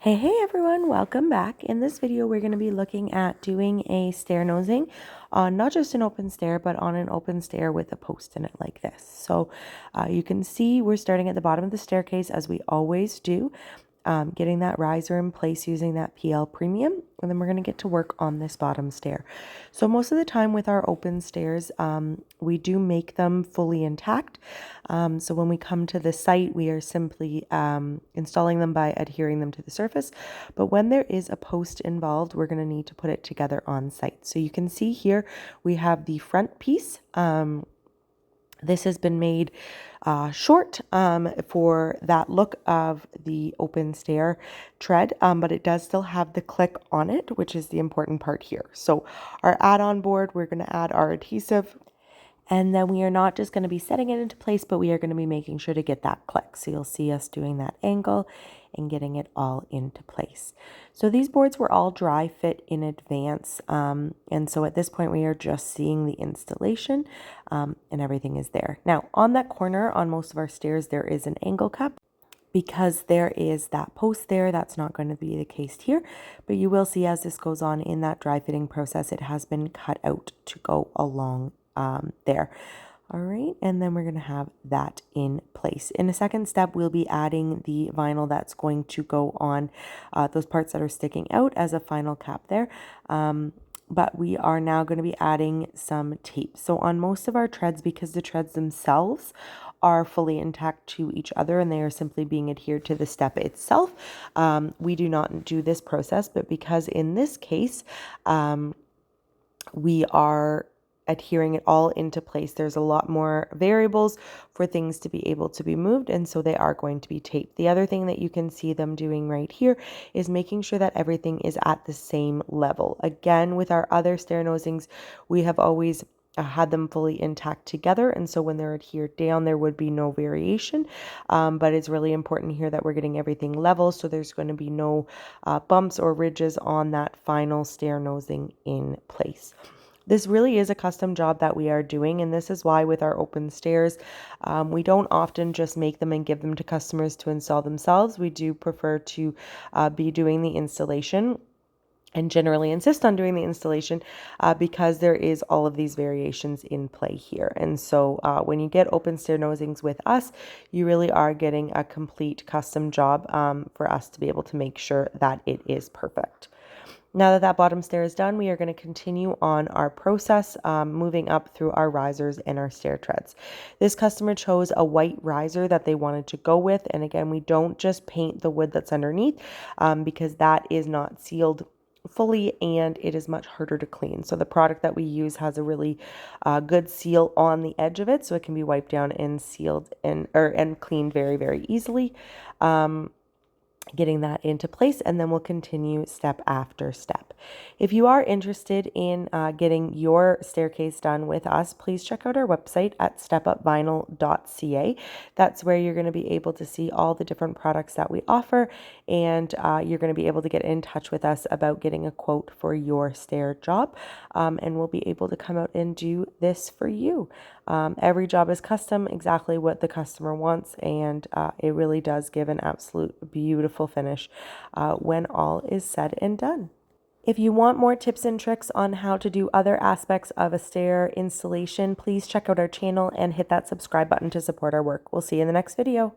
Hey everyone, welcome back. In this video, we're going to be looking at doing a stair nosing on not just an open stair, but on an open stair with a post in it like this. So you can see we're starting at the bottom of the staircase as we always do. Getting that riser in place using that PL Premium, and then we're going to get to work on this bottom stair. So most of the time with our open stairs, we do make them fully intact. So when we come to the site, we are simply installing them by adhering them to the surface. But when there is a post involved, we're going to need to put it together on site. So you can see here we have the front piece. This has been made short for that look of the open stair tread, but it does still have the click on it, which is the important part here. So our add-on board, we're going to add our adhesive. And then we are not just going to be setting it into place, but we are going to be making sure to get that click. So you'll see us doing that angle and getting it all into place. So these boards were all dry fit in advance. And so at this point, we are just seeing the installation and everything is there. Now on that corner on most of our stairs, there is an angle cup. Because there is that post there, that's not going to be the case here, but you will see as this goes on in that dry fitting process, it has been cut out to go along there. All right, and then we're going to have that in place. In a second step, we'll be adding the vinyl that's going to go on those parts that are sticking out as a final cap there. But we are now going to be adding some tape. So on most of our treads, because the treads themselves are fully intact to each other and they are simply being adhered to the step itself, we do not do this process. But because in this case, we are adhering it all into place, there's a lot more variables for things to be able to be moved, and so they are going to be taped. The other thing that you can see them doing right here is making sure that everything is at the same level. Again, with our other stair nosings, we have always had them fully intact together, and so when they're adhered down, there would be no variation, but it's really important here that we're getting everything level, so there's going to be no bumps or ridges on that final stair nosing in place. This really is a custom job that we are doing, and this is why with our open stairs, we don't often just make them and give them to customers to install themselves. We do prefer to be doing the installation and generally insist on doing the installation because there is all of these variations in play here. And so when you get open stair nosings with us, you really are getting a complete custom job for us to be able to make sure that it is perfect. Now that that bottom stair is done, we are going to continue on our process, moving up through our risers and our stair treads. This customer chose a white riser that they wanted to go with. And again, we don't just paint the wood that's underneath because that is not sealed fully and it is much harder to clean. So the product that we use has a really good seal on the edge of it, so it can be wiped down and sealed and cleaned very, very easily. Getting that into place, and then we'll continue step after step. If you are interested in getting your staircase done with us, please check out our website at stepupvinyl.ca. That's where you're going to be able to see all the different products that we offer, and you're going to be able to get in touch with us about getting a quote for your stair job, and we'll be able to come out and do this for you. Every job is custom, exactly what the customer wants, and it really does give an absolute beautiful finish when all is said and done. If you want more tips and tricks on how to do other aspects of a stair installation, please check out our channel and hit that subscribe button to support our work. We'll see you in the next video.